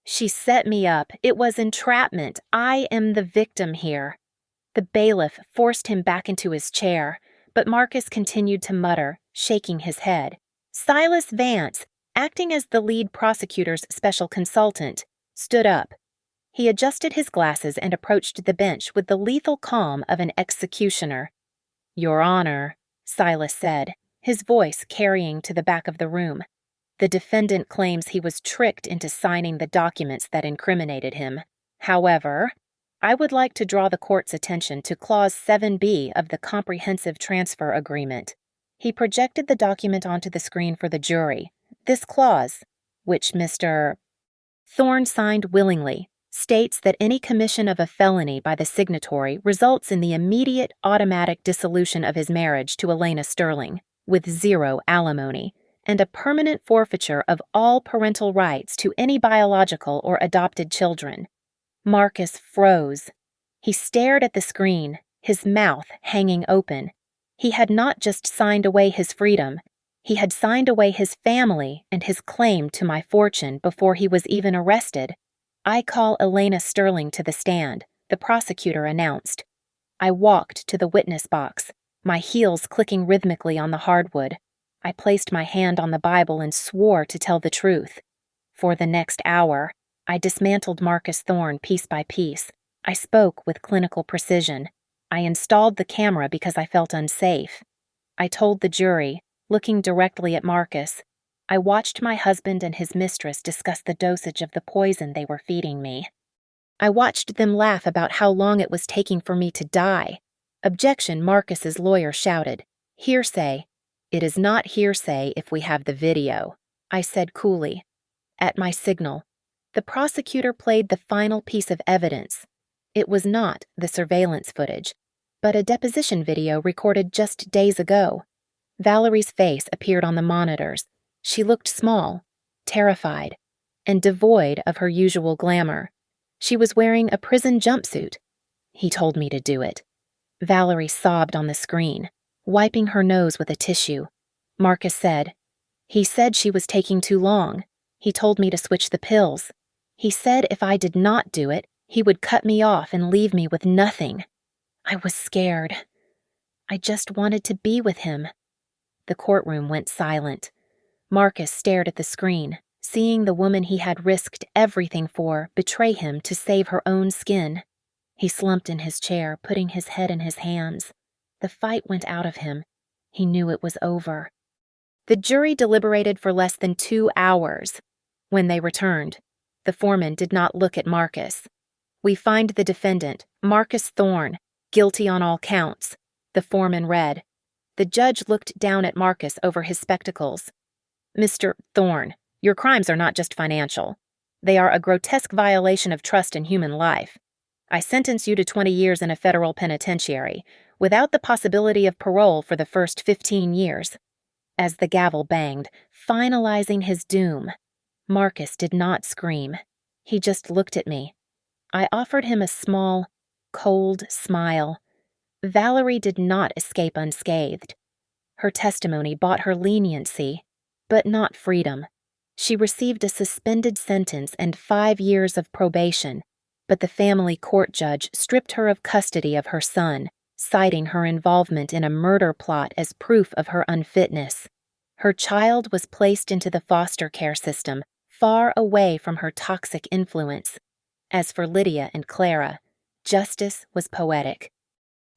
She set me up. It was entrapment. I am the victim here. The bailiff forced him back into his chair, but Marcus continued to mutter, shaking his head. Silas Vance, acting as the lead prosecutor's special consultant, stood up. He adjusted his glasses and approached the bench with the lethal calm of an executioner. Your Honor, Silas said, his voice carrying to the back of the room. The defendant claims he was tricked into signing the documents that incriminated him. However, I would like to draw the court's attention to Clause 7B of the Comprehensive Transfer Agreement. He projected the document onto the screen for the jury. This clause, which Mr. Thorne signed willingly, states that any commission of a felony by the signatory results in the immediate automatic dissolution of his marriage to Elena Sterling, with zero alimony, and a permanent forfeiture of all parental rights to any biological or adopted children. Marcus froze. He stared at the screen, his mouth hanging open. He had not just signed away his freedom, he had signed away his family and his claim to my fortune before he was even arrested. I call Elena Sterling to the stand, the prosecutor announced. I walked to the witness box, my heels clicking rhythmically on the hardwood. I placed my hand on the Bible and swore to tell the truth. For the next hour, I dismantled Marcus Thorne piece by piece. I spoke with clinical precision. I installed the camera because I felt unsafe. I told the jury, looking directly at Marcus, I watched my husband and his mistress discuss the dosage of the poison they were feeding me. I watched them laugh about how long it was taking for me to die. Objection, Marcus's lawyer shouted. Hearsay. It is not hearsay if we have the video, I said coolly. At my signal, the prosecutor played the final piece of evidence. It was not the surveillance footage, but a deposition video recorded just days ago. Valerie's face appeared on the monitors. She looked small, terrified, and devoid of her usual glamour. She was wearing a prison jumpsuit. He told me to do it. Valerie sobbed on the screen, wiping her nose with a tissue. Marcus said, He said she was taking too long. He told me to switch the pills. He said if I did not do it, he would cut me off and leave me with nothing. I was scared. I just wanted to be with him. The courtroom went silent. Marcus stared at the screen, seeing the woman he had risked everything for betray him to save her own skin. He slumped in his chair, putting his head in his hands. The fight went out of him. He knew it was over. The jury deliberated for less than 2 hours. When they returned, the foreman did not look at Marcus. We find the defendant, Marcus Thorne, guilty on all counts, the foreman read. The judge looked down at Marcus over his spectacles. Mr. Thorne, your crimes are not just financial. They are a grotesque violation of trust in human life. I sentence you to 20 years in a federal penitentiary, without the possibility of parole for the first 15 years. As the gavel banged, finalizing his doom, Marcus did not scream. He just looked at me. I offered him a small, cold smile. Valerie did not escape unscathed. Her testimony bought her leniency, but not freedom. She received a suspended sentence and 5 years of probation, but the family court judge stripped her of custody of her son, citing her involvement in a murder plot as proof of her unfitness. Her child was placed into the foster care system, far away from her toxic influence. As for Lydia and Clara, justice was poetic.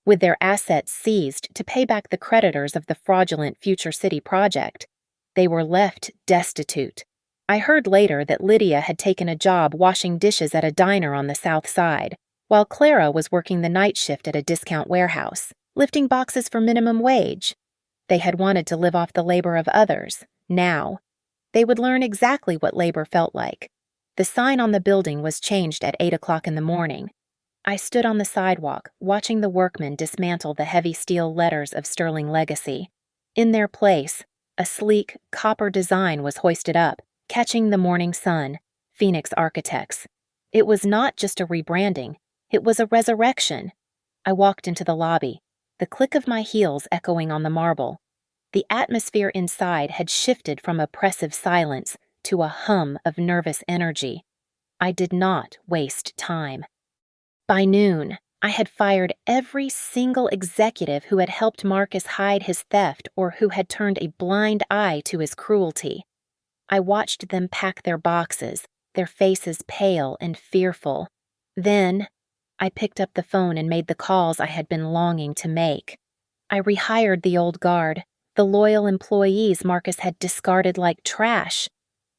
With their assets seized to pay back the creditors of the fraudulent Future City project, they were left destitute. I heard later that Lydia had taken a job washing dishes at a diner on the South Side, while Clara was working the night shift at a discount warehouse, lifting boxes for minimum wage. They had wanted to live off the labor of others. Now, they would learn exactly what labor felt like. The sign on the building was changed at 8 o'clock in the morning. I stood on the sidewalk, watching the workmen dismantle the heavy steel letters of Sterling Legacy. In their place, a sleek, copper design was hoisted up, catching the morning sun, Phoenix Architects. It was not just a rebranding, it was a resurrection. I walked into the lobby, the click of my heels echoing on the marble. The atmosphere inside had shifted from oppressive silence to a hum of nervous energy. I did not waste time. By noon, I had fired every single executive who had helped Marcus hide his theft or who had turned a blind eye to his cruelty. I watched them pack their boxes, their faces pale and fearful. Then, I picked up the phone and made the calls I had been longing to make. I rehired the old guard, the loyal employees Marcus had discarded like trash.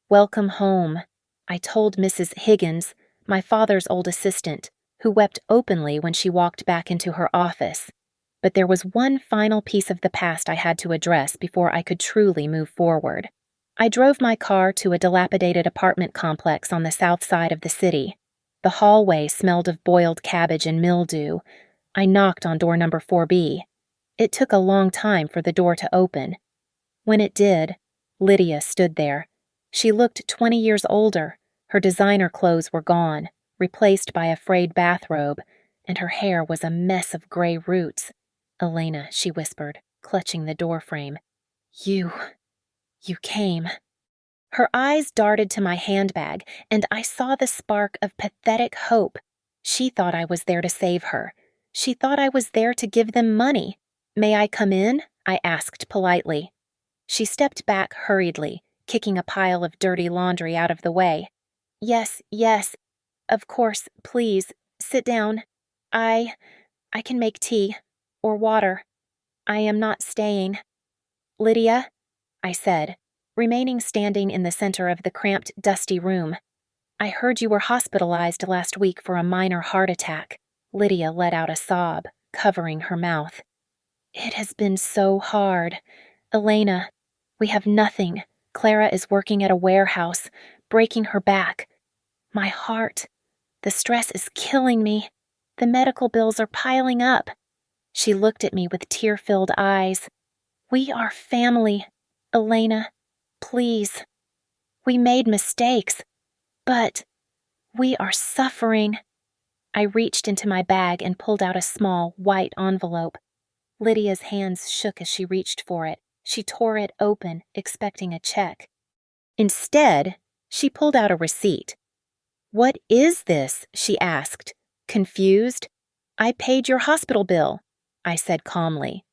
Welcome home, I told Mrs. Higgins, my father's old assistant, who wept openly when she walked back into her office. But there was one final piece of the past I had to address before I could truly move forward. I drove my car to a dilapidated apartment complex on the south side of the city. The hallway smelled of boiled cabbage and mildew. I knocked on door number 4B. It took a long time for the door to open. When it did, Lydia stood there. She looked 20 years older. Her designer clothes were gone, replaced by a frayed bathrobe, and her hair was a mess of gray roots. "Elena," she whispered, clutching the doorframe. You came." Her eyes darted to my handbag, and I saw the spark of pathetic hope. She thought I was there to save her. She thought I was there to give them money. "May I come in?" I asked politely. She stepped back hurriedly, kicking a pile of dirty laundry out of the way. Yes, of course, please, sit down. I can make tea, or water. I am not staying." "Lydia," I said, remaining standing in the center of the cramped, dusty room. "I heard you were hospitalized last week for a minor heart attack." Lydia let out a sob, covering her mouth. "It has been so hard. Elena, we have nothing. Clara is working at a warehouse, breaking her back. My heart. The stress is killing me. The medical bills are piling up." She looked at me with tear-filled eyes. "We are family. Elena, please. We made mistakes, but we are suffering." I reached into my bag and pulled out a small, white envelope. Lydia's hands shook as she reached for it. She tore it open, expecting a check. Instead, she pulled out a receipt. "What is this?" she asked, confused. "I paid your hospital bill," I said calmly.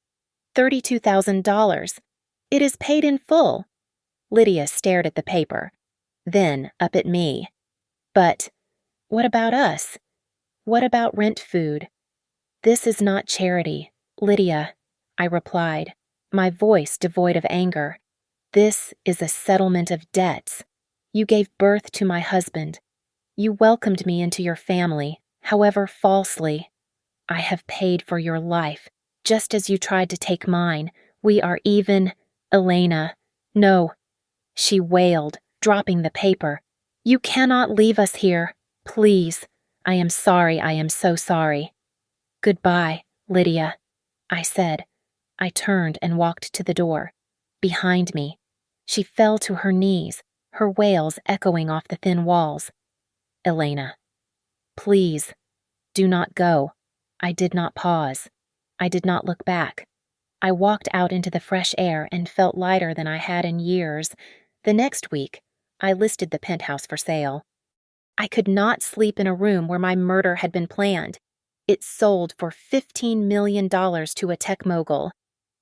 $32,000. It is paid in full." Lydia stared at the paper, then up at me. "But what about us? What about rent food?" "This is not charity, Lydia," I replied, my voice devoid of anger. "This is a settlement of debts. You gave birth to my husband. You welcomed me into your family, however falsely. I have paid for your life, just as you tried to take mine. We are even. Elena." "No," she wailed, dropping the paper. "You cannot leave us here. Please. I am sorry. I am so sorry." "Goodbye, Lydia," I said. I turned and walked to the door. Behind me, she fell to her knees, her wails echoing off the thin walls. "Elena, please, do not go." I did not pause. I did not look back. I walked out into the fresh air and felt lighter than I had in years. The next week, I listed the penthouse for sale. I could not sleep in a room where my murder had been planned. It sold for $15 million to a tech mogul.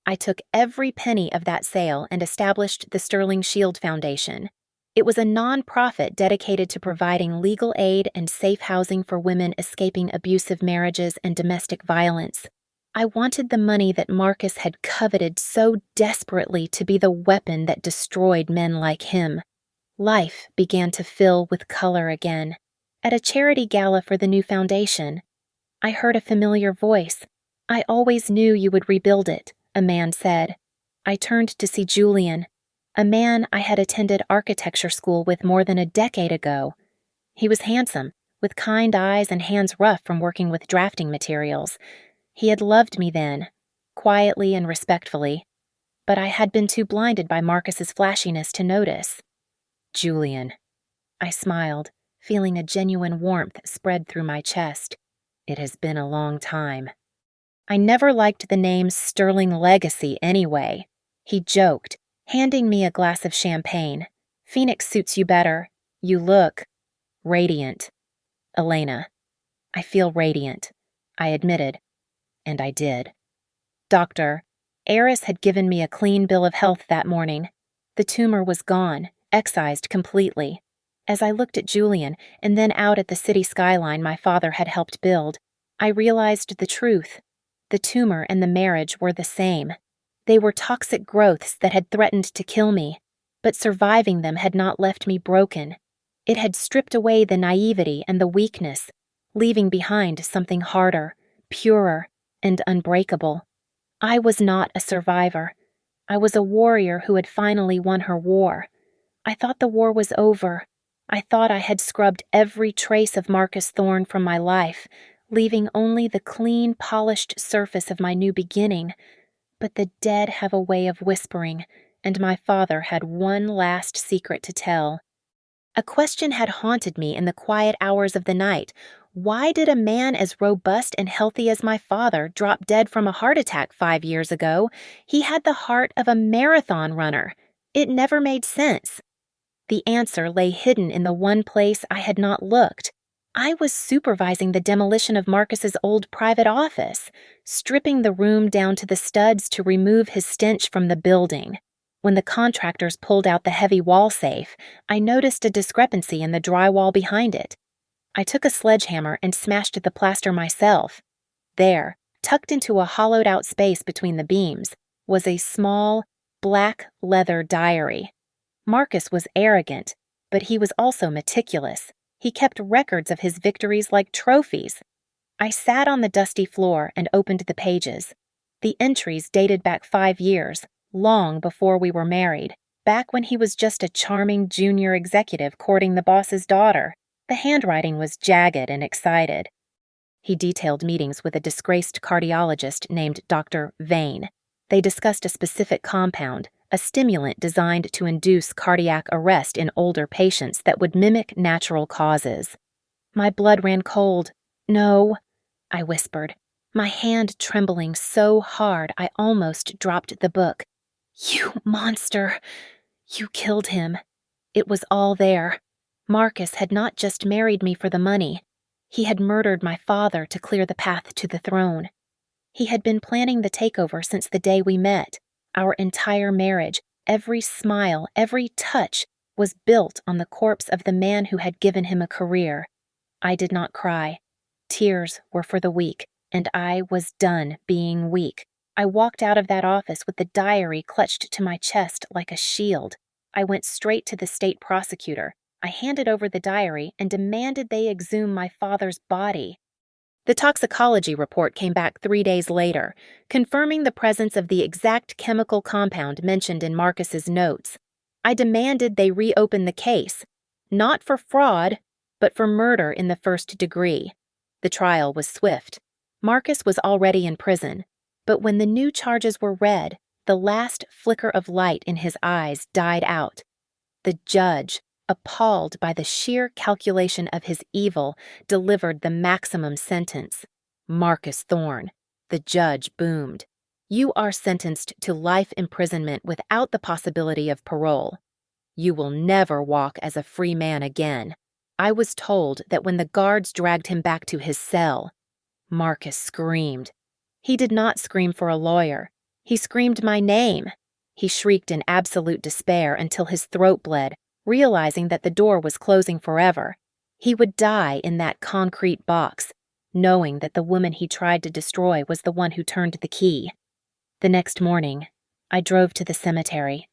I took every penny of that sale and established the Sterling Shield Foundation. It was a non-profit dedicated to providing legal aid and safe housing for women escaping abusive marriages and domestic violence. I wanted the money that Marcus had coveted so desperately to be the weapon that destroyed men like him. Life began to fill with color again. At a charity gala for the new foundation, I heard a familiar voice. "I always knew you would rebuild it," a man said. I turned to see Julian, a man I had attended architecture school with more than a decade ago. He was handsome, with kind eyes and hands rough from working with drafting materials. He had loved me then, quietly and respectfully, but I had been too blinded by Marcus's flashiness to notice. "Julian," I smiled, feeling a genuine warmth spread through my chest. "It has been a long time." "I never liked the name Sterling Legacy anyway," he joked, handing me a glass of champagne. "Phoenix suits you better. You look Radiant. Elena. I feel radiant, I admitted, and I did. Doctor, Eris had given me a clean bill of health that morning. The tumor was gone, excised completely. As I looked at Julian and then out at the city skyline my father had helped build, I realized the truth. The tumor and the marriage were the same. They were toxic growths that had threatened to kill me, but surviving them had not left me broken. It had stripped away the naivety and the weakness, leaving behind something harder, purer, and unbreakable. I was not a survivor. I was a warrior who had finally won her war. I thought the war was over. I thought I had scrubbed every trace of Marcus Thorne from my life, leaving only the clean, polished surface of my new beginning. But the dead have a way of whispering, and my father had one last secret to tell. A question had haunted me in the quiet hours of the night. Why did a man as robust and healthy as my father drop dead from a heart attack 5 years ago? He had the heart of a marathon runner. It never made sense. The answer lay hidden in the one place I had not looked. I was supervising the demolition of Marcus's old private office, stripping the room down to the studs to remove his stench from the building. When the contractors pulled out the heavy wall safe, I noticed a discrepancy in the drywall behind it. I took a sledgehammer and smashed the plaster myself. There, tucked into a hollowed-out space between the beams, was a small, black leather diary. Marcus was arrogant, but he was also meticulous. He kept records of his victories like trophies. I sat on the dusty floor and opened the pages. The entries dated back 5 years, long before we were married, back when he was just a charming junior executive courting the boss's daughter. The handwriting was jagged and excited. He detailed meetings with a disgraced cardiologist named Dr. Vane. They discussed a specific compound, a stimulant designed to induce cardiac arrest in older patients that would mimic natural causes. My blood ran cold. "No," I whispered, my hand trembling so hard I almost dropped the book. "You monster! You killed him." It was all there. Marcus had not just married me for the money. He had murdered my father to clear the path to the throne. He had been planning the takeover since the day we met. Our entire marriage, every smile, every touch, was built on the corpse of the man who had given him a career. I did not cry. Tears were for the weak, and I was done being weak. I walked out of that office with the diary clutched to my chest like a shield. I went straight to the state prosecutor. I handed over the diary and demanded they exhume my father's body. The toxicology report came back 3 days later, confirming the presence of the exact chemical compound mentioned in Marcus's notes. I demanded they reopen the case, not for fraud, but for murder in the first degree. The trial was swift. Marcus was already in prison, but when the new charges were read, the last flicker of light in his eyes died out. The judge, appalled by the sheer calculation of his evil, delivered the maximum sentence. "Marcus Thorne," the judge boomed, "you are sentenced to life imprisonment without the possibility of parole. You will never walk as a free man again." I was told that when the guards dragged him back to his cell, Marcus screamed. He did not scream for a lawyer. He screamed my name. He shrieked in absolute despair until his throat bled, realizing that the door was closing forever. He would die in that concrete box, knowing that the woman he tried to destroy was the one who turned the key. The next morning, I drove to the cemetery.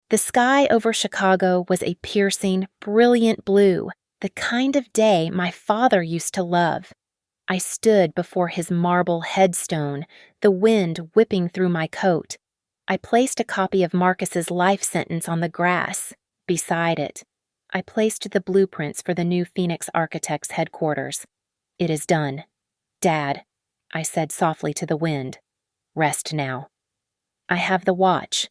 The sky over Chicago was a piercing, brilliant blue, the kind of day my father used to love. I stood before his marble headstone, the wind whipping through my coat. I placed a copy of Marcus's life sentence on the grass. Beside it, I placed the blueprints for the new Phoenix Architects headquarters. "It is done. Dad," I said softly to the wind, "rest now." "I have the watch."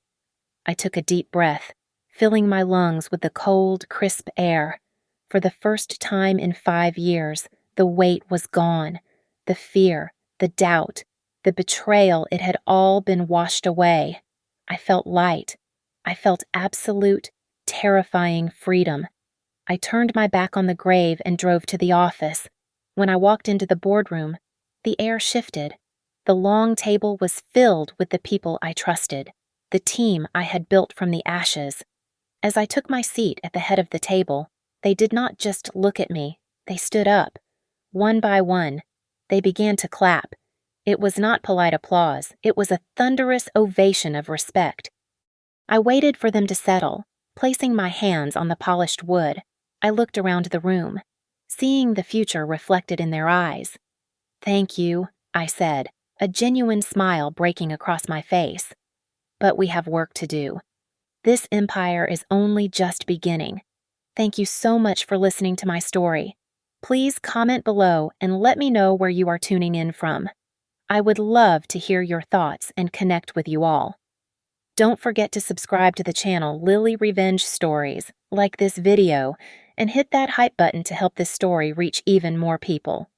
I took a deep breath, filling my lungs with the cold, crisp air. For the first time in 5 years, the weight was gone. The fear, the doubt, the betrayal, it had all been washed away. I felt light. I felt absolute, terrifying freedom. I turned my back on the grave and drove to the office. When I walked into the boardroom, the air shifted. The long table was filled with the people I trusted, the team I had built from the ashes. As I took my seat at the head of the table, they did not just look at me, they stood up. One by one, they began to clap. It was not polite applause, it was a thunderous ovation of respect. I waited for them to settle. Placing my hands on the polished wood, I looked around the room, seeing the future reflected in their eyes. "Thank you," I said, a genuine smile breaking across my face. "But we have work to do. This empire is only just beginning. Thank you so much for listening to my story. Please comment below and let me know where you are tuning in from. I would love to hear your thoughts and connect with you all. Don't forget to subscribe to the channel Lily Revenge Stories, like this video, and hit that hype button to help this story reach even more people.